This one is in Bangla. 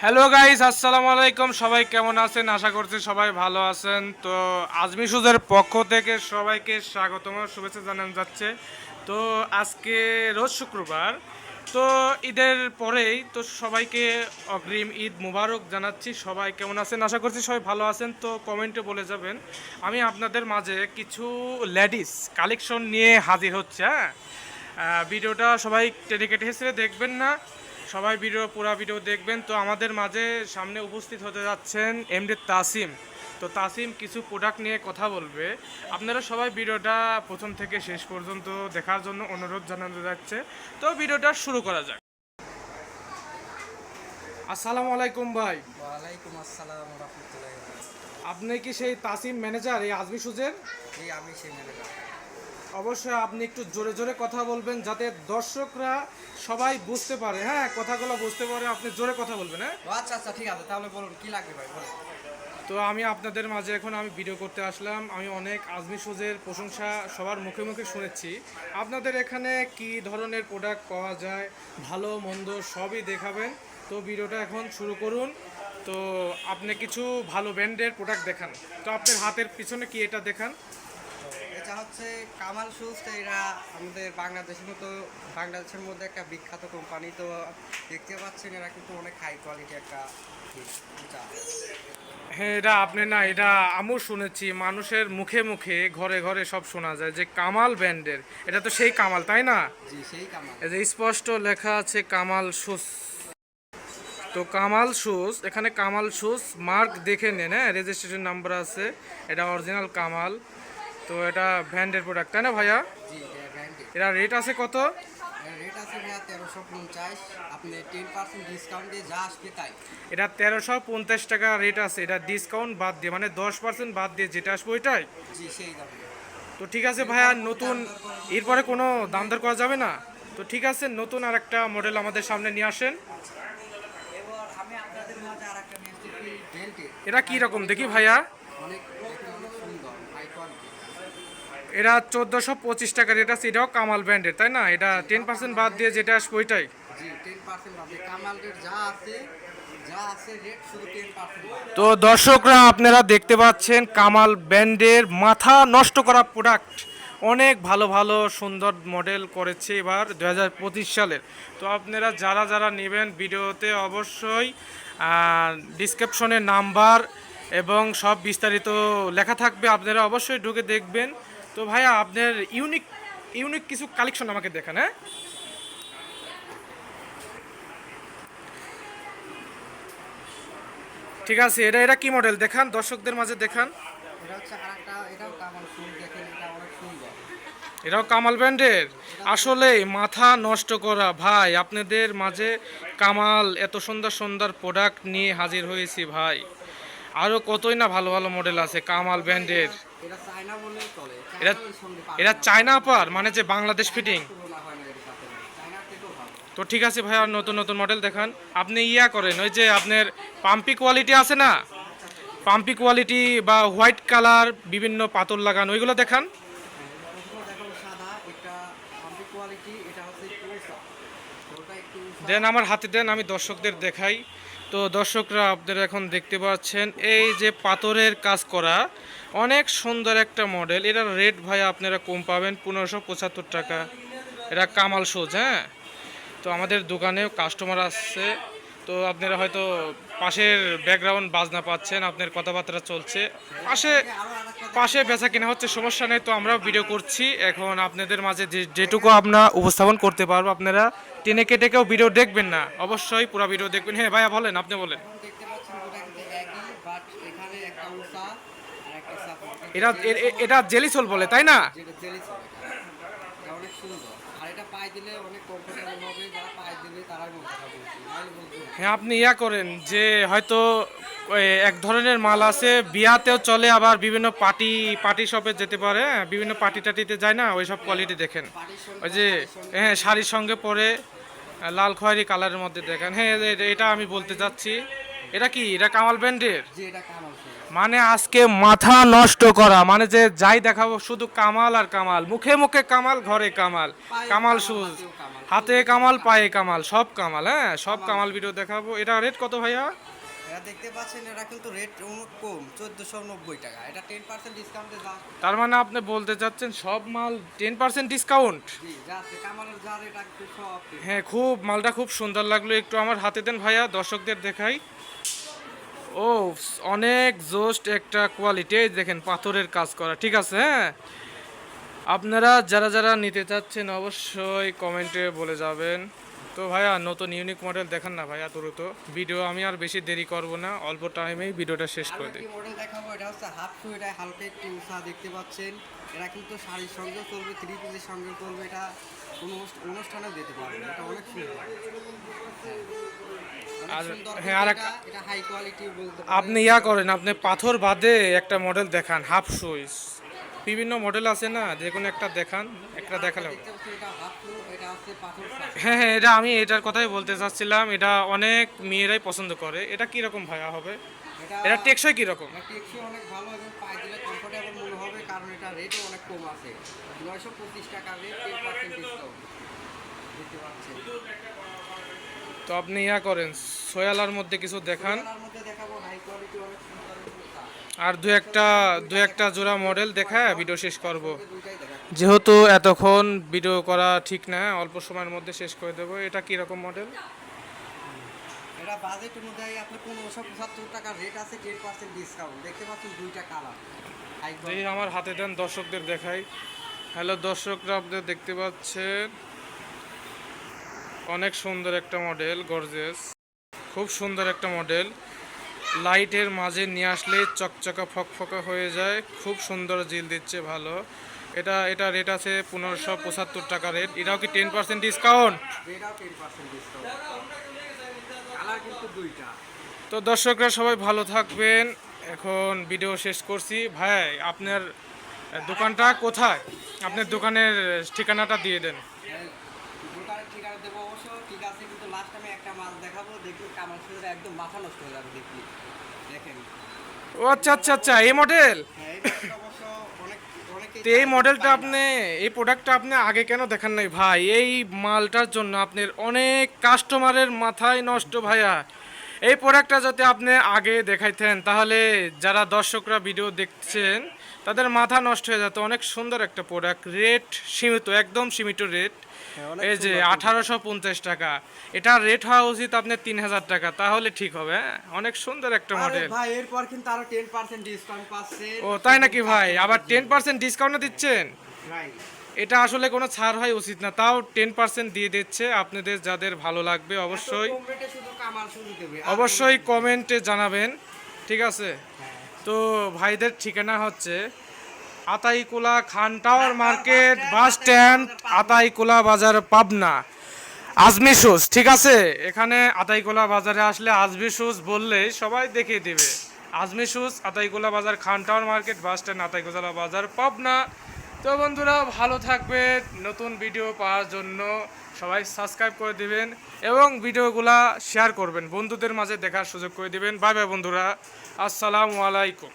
হ্যালো গাইস, আসসালামু আলাইকুম। সবাই কেমন আছেন? আশা করছি সবাই ভালো আছেন। তো আজমি সুজের পক্ষ থেকে সবাইকে স্বাগতম, শুভেচ্ছা জানানো যাচ্ছে। তো আজকে রোজ শুক্রবার, তো ঈদের পরেই তো সবাইকে অগ্রিম ঈদ মুবারক জানাচ্ছি। সবাই কেমন আছেন? আশা করছি সবাই ভালো আছেন। তো কমেন্টে বলে যাবেন। আমি আপনাদের মাঝে কিছু লেডিস কালেকশন নিয়ে হাজির হচ্ছে। হ্যাঁ, ভিডিওটা সবাই টেনে কেটে হেসে দেখবেন না, সবাই পুরো ভিডিও দেখবেন। তো আমাদের মাঝে সামনে উপস্থিত হতে যাচ্ছেন এমডি তাসিম। তো তাসিম কিছু প্রোডাক্ট নিয়ে কথা বলবে। আপনারা সবাই ভিডিওটা প্রথম থেকে শেষ পর্যন্ত দেখার জন্য অনুরোধ জানানো যাচ্ছে। তো ভিডিওটা শুরু করা যাক। আসসালামু আলাইকুম ভাই। ওয়ালাইকুম আসসালাম রাহমাতুল্লাহি ওয়া বারাকাতুহু। আপনি কি সেই তাসিম ম্যানেজার এই আজমি সুজের? জি, আমি সেই ম্যানেজার। অবশ্যই আপনি একটু জোরে জোরে কথা বলবেন যাতে দর্শকরা সবাই বুঝতে পারে। হ্যাঁ, কথাগুলো বুঝতে পারে। আপনি জোরে কথা বলবেন। হ্যাঁ, ও আচ্ছা আচ্ছা, ঠিক আছে, তাহলে বলুন কি লাগবে ভাই, বলুন। তো আমি আপনাদের মাঝে এখন ভিডিও করতে আসলাম। আমি অনেক আজমি সুজের প্রশংসা সবার মুখে মুখে শুনেছি। আপনাদের এখানে কি ধরনের প্রোডাক্ট পাওয়া যায়, ভালো মন্দ সবই দেখাবেন। তো ভিডিওটা এখন শুরু করুন। তো আপনি কিছু ভালো ব্র্যান্ডের প্রোডাক্ট দেখান। তো আপনার হাতের পিছনে কি এটা দেখান। তো এটা হচ্ছে কামাল শুজ। তো এরা আমাদের বাংলাদেশের মধ্যে একটা বিখ্যাত কোম্পানি। তো দেখতে পাচ্ছেন এরা কিন্তু অনেক হাই কোয়ালিটি একটা জুতা। হ্যাঁ, এটা আপনি না, এটা আমিও শুনেছি, মানুষের মুখে মুখে ঘরে ঘরে সব শোনা যায় যে কামাল ব্র্যান্ডের। এটা তো সেই কামাল, তাই না? জি, সেই কামাল। এই যে স্পষ্ট লেখা আছে কামাল শুজ। তো কামাল শুজ, এখানে কামাল শুজ মার্ক দেখে নেন। হ্যাঁ, রেজিস্ট্রেশন নাম্বার আছে, এটা অরিজিনাল কামাল। তো এটা ব্র্যান্ডের প্রোডাক্ট, তাই না ভাইয়া? জি, এটা ব্র্যান্ডেড। এটা রেট আছে কত? এর রেট আছে ভাইয়া 1350। আপনি 10% ডিসকাউন্ট দিয়ে যা আসবে তাই। এটা 1350 টাকা রেট আছে, এটা ডিসকাউন্ট বাদ দিয়ে, মানে 10% বাদ দিয়ে যেটা আসবে ওইটাই। জি, সেই দামে। তো ঠিক আছে ভাইয়া, এরপরে কোনো নতুন দাম দর করার এরপরে কোনো দাম নেই। দর করা যাবে না? তো ঠিক আছে, নতুন আর একটা মডেল আমাদের সামনে নিয়ে আসেন। এবার আমি আপনাদের মাঝে আরেকটা নিয়ে এসেছি বেল্টের। এটা কি রকম দেখি ভাইয়া? অনেক দেখতে অনেক সুন্দর, হাই কোয়ালিটি। এটা 1425 টাকা রেট আছে, এটাও কামাল ব্র্যান্ডের, তাই না? এটা 10% বাদ দিয়ে যেটা আসবে ওইটাই। জি, 10% বাদে কামাল রেট যা আছে রেট শুধু 10% বাদ। তো দর্শকরা, আপনারা দেখতে পাচ্ছেন কামাল ব্র্যান্ডের মাথা নষ্ট করা প্রোডাক্ট। অনেক ভালো ভালো সুন্দর মডেল করেছে এবার 2025 সালের। তো আপনারা যারা যারা নেবেন ভিডিওতে অবশ্যই ডিসক্রিপশনে নাম্বার এবং সব বিস্তারিত লেখা থাকবে, আপনারা অবশ্যই ঢুকে দেখবেন। তো ভাইয়া, আপনার ইউনিক ইউনিক কিছু কালেকশন আমাকে দেখান। হ্যাঁ, ঠিক আছে, এটা এটা কি মডেল দেখান, দর্শকদের মাঝে দেখান। এটা হচ্ছে আরেকটা, এটাও কামাল ফুল, দেখেন এটা অনেক সুন্দর। এটাও কামাল ব্র্যান্ডের। আসলে মাথা নষ্ট করা ভাই, আপনাদের মাঝে কামাল এত সুন্দর সুন্দর প্রোডাক্ট নিয়ে হাজির হয়েছি ভাই। আরও কতই না ভালো ভালো মডেল আছে কামাল ব্র্যান্ডের। এটা চায়না বললেই চলে, এটা চায়নার সঙ্গে পারবে এটা না। চায়না পার, মানে যে বাংলাদেশ ফিটিং। তুলনা হয় না এর সাথে, চায়নার থেকেও ভালো। তো ঠিক আছে ভাই, আর নতুন নতুন মডেল দেখান। আপনি করেন, ওই যে আপনার পাম্পি কোয়ালিটি আছে না, পাম্পি কোয়ালিটি বা হোয়াইট কালার বিভিন্ন পাথর লাগানো, ওইগুলো দেখান। প্রথমে দেখো সাদা, এটা আম্পি কোয়ালিটি, এটা হচ্ছে একটু উঁচা। তো ওটা একটু উঁচা। দেন আমার হাতে দেন, আমি দর্শকদের দেখাই। তো দর্শকরা, আপনারা এখন দেখতে পাচ্ছেন এই যে পাথরের কাজ করা অনেক সুন্দর একটা মডেল। এটার রেট ভাই আপনারা কম পাবেন, 1575 টাকা। এটা কামাল শুজ। হ্যাঁ, তো আমাদের দোকানেও কাস্টমার আসছে। তো আপনারা হয়তো পাশের ব্যাকগ্রাউন্ড বাজনা পাচ্ছেন, আপনার কথাবার্তা চলছে পাশে। আরো আরেকটা পাশে বেচা কিনা হচ্ছে, সমস্যা নেই। তো আমরাও ভিডিও করছি এখন আপনাদের মাঝে, যেটুকু আমরা উপস্থাপন করতে পারবো। আপনারা টেনে কেটে কেউ ভিডিও দেখবেন না, অবশ্যই পুরো ভিডিও দেখবেন। হ্যাঁ ভাইয়া, বলেন, আপনি বলেন। এখন দেখতে পাচ্ছেন দুটা কিন্তু একই, বাট এখানে একটা উষা আর একটা সাপোর্ট। এটা এটা জেলিসোল বলে, তাই না? যেটা জেলিস হবে, এটা অনেক সুন্দর। আর এটা পায়ে দিলে অনেক কমফোর্টেবল হবে, যারা পায়ে দিবে তারাই বলতে পারবে, নাহলে বলতে না। হ্যাঁ, আপনি করেন যে হয়তো ওই এক ধরনের মাল আছে বিয়াতেও চলে, আবার বিভিন্ন পার্টি পার্টি শপে যেতে পারে। হ্যাঁ, বিভিন্ন পার্টি টাটিতে যায় না, ওই সব কোয়ালিটি দেখেন। পাটির সঙ্গে ওই যে শাড়ির সঙ্গে হ্যাঁ, শাড়ির সঙ্গে পরে লাল খয়েরি কালারের মধ্যে দেখেন। হ্যাঁ, এটা আমি বলতে চাচ্ছি। এটা কি, এটা কামাল ব্র্যান্ডের? যে এটা কামাল শু। মানে আজকে মাথা নষ্ট করা, মানে যে যাই দেখাবো শুধু কামাল আর কামাল, মুখে মুখে কামাল, ঘরে কামাল। কামাল শুজ, হাতে কামাল, পায়ে কামাল, সব কামাল। হ্যাঁ, সব কামাল ভিডিও দেখাবো। এটা রেট কত ভাইয়া? এরা দেখতে পাচ্ছেন, এরা কিন্তু রেট অনেক কম, 1490 টাকা। এটা 10% ডিসকাউন্টে যা। তার মানে আপনি বলতে চাচ্ছেন সব মাল 10% ডিসকাউন্ট? জি, যা আছে কামালের যা রেট আছে সব। হ্যাঁ, খুব মালটা খুব সুন্দর লাগলো। একটু আমার হাতে দেন ভাইয়া, দর্শকদের দেখাই। ও, অনেক জোস্ট একটা কোয়ালিটি। এই দেখেন পাথরের কাজ করা, ঠিক আছে। হ্যাঁ, আপনারা যারা যারা নিতে চাচ্ছেন অবশ্যই কমেন্টে বলে যাবেন। তো ভাইয়া নতুন ইউনিক মডেল দেখান না ভাইয়া দ্রুত। ভিডিও আমি আর বেশি দেরি করব না, অল্প টাইমেই ভিডিওটা শেষ আর করে একটি দিই। মডেল দেখাবো, এটা হচ্ছে হাফ শু। এটা হালকা একটু উষা দেখতে পাচ্ছেন। এরা কিন্তু শাড়ির সঙ্গেও চলবে, 3 পিসের সঙ্গেও চলবে। এটা কোনো অনুষ্ঠানেও দিতে পারবে। এটা অনেক সুন্দর। অনেক আর সুন্দর। হ্যাঁ, আর এটা এটা হাই কোয়ালিটি বলতে আপনি ইয়া করেন, আপনি পাথর বাদে একটা মডেল দেখান, হাফ শুজ। বিভিন্ন মডেল আছে না, যে কোনো একটা দেখান, একটা দেখালে হবে। দেখতে পাচ্ছেন, এটা হাফ শু। এটা হচ্ছে পাথর শাড়ি। হ্যাঁ হ্যাঁ, এটা আমি এটার কথাই বলতে চাচ্ছিলাম। এটা অনেক মেয়েরাই পছন্দ করে। এটা কীরকম ভাইয়া হবে? এটা টেকসই কীরকম? এটা টেকসই অনেক ভালো এবং পায়ে দিলে কমফোর্টেবল মনে হবে, কারণ এটা রেটও অনেক কম আছে। 925 টাকা রেট, 10% ডিসকাউন্ট দিতে পারছেন। তো আপনি ইয়া করেন, সোয়ালার মধ্যে কিছু দেখান। তার মধ্যে দেখাবো হাই কোয়ালিটি অনেক সুন্দর জুতা। আর দু একটা জোড়া মডেল দেখায় ভিডিও শেষ করব। দুইটাই দেখাবো। যেহেতু এতক্ষণ ভিডিও করা ঠিক না, অল্প সময়ের মধ্যে শেষ করে দেবো। এটা কীরকম মডেল? এটা বাজেট অনুযায়ী আপনি 1575 টাকা রেট আছে, 10% ডিসকাউন্ট। দেখতে পাচ্ছেন দুইটা কালার হাই যেই কোয়ালিটি। আমার হাতে দেন, দর্শকদের দেখাই। হ্যালো দর্শকরা, আপনারা দেখতে পাচ্ছেন অনেক সুন্দর একটা মডেল, গর্জিয়াস, খুব সুন্দর একটা মডেল। লাইটের মাঝে নিয়ে আসলে চকচকা ফকফকা হয়ে যায়, খুব সুন্দর জিল দিচ্ছে, ভালো। এটা রেট আছে 1575 টাকা রেট। এটাও কি 10% ডিসকাউন্ট? এটাও 10% ডিসকাউন্ট। কালার কিন্তু দুইটা। তো দর্শকরা সবাই ভালো থাকবেন। এখন ভিডিও শেষ করছি। ভাই আপনার দোকানটা কোথায়? আপনার দোকানের ঠিকানাটা দিয়ে দেন। দোকানের ঠিকানা দেবো অবশ্য, ঠিক আছে, কিন্তু লাস্ট আমি একটা মাছ দেখাবো, দেখি কামাল শুরু একদম মাথা নষ্ট হয়ে যাবে দেখলি। দেখেন। ও আচ্ছা আচ্ছা আচ্ছা, এই মডেল। হ্যাঁ, এই মাছটা অবশ্য অনেক অনেকেই তো এই চায়, মডেলটা পায় না। আপনি, এই প্রোডাক্টটা আপনি আগে কেন দেখান নাই ভাই? এই মালটার জন্য আপনার অনেক কাস্টমারের মাথায় নষ্ট ভাইয়া। এই প্রোডাক্টটা যদি আপনি আগে দেখাইতেন, তাহলে যারা দর্শকরা ভিডিও দেখছেন তাদের মাথা নষ্ট হয়ে যেত। অনেক সুন্দর একটা প্রোডাক্ট, রেট সীমিত, একদম সীমিত রেট। হ্যাঁ, অনেক এই যে সুন্দর 1850 টাকা, এটা রেট হওয়া উচিত আপনার 3000 টাকা, তাহলে ঠিক হবে। হ্যাঁ, অনেক সুন্দর একটা আরে মডেল। ভাই, এরপর কিন্তু আরো 10% ডিসকাউন্ট পাচ্ছেন। ও তাই নাকি ভাই? আবার 10% ডিসকাউন্টও দিচ্ছেন? ভাই, এটা আসলে কোনো ছাড় হয় উচিত না, তাও 10% দিয়ে দিচ্ছে। আপনাদের যাদের ভালো লাগবে অবশ্যই এত কম রেটে শুধু কামাল শুরু দেবে। অবশ্যই কমেন্টে জানাবেন, ঠিক আছে। হ্যাঁ। তো ভাইদের ঠিকানা হচ্ছে Ataikula Khan tower market, bus stand, Ataikula বাজার, পাবনা। আজমি শুজ, ঠিক আছে। এখানে আতাইকুলা বাজারে আসলে আজমি শুজ বললেই সবাই দেখিয়ে দিবে। আজমি শুজ, আতাইকুলা বাজার, Khan tower market, bus stand, Ataikula বাজার, পাবনা। তো বন্ধুরা ভালো থাকবেন। নতুন ভিডিও পাওয়ার জন্য সবাই সাবস্ক্রাইব করে দিবেন এবং ভিডিওগুলা শেয়ার করবেন, বন্ধুদের মাঝে দেখার সুযোগ করে দিবেন। বাই বাই বন্ধুরা, আসসালামু আলাইকুম।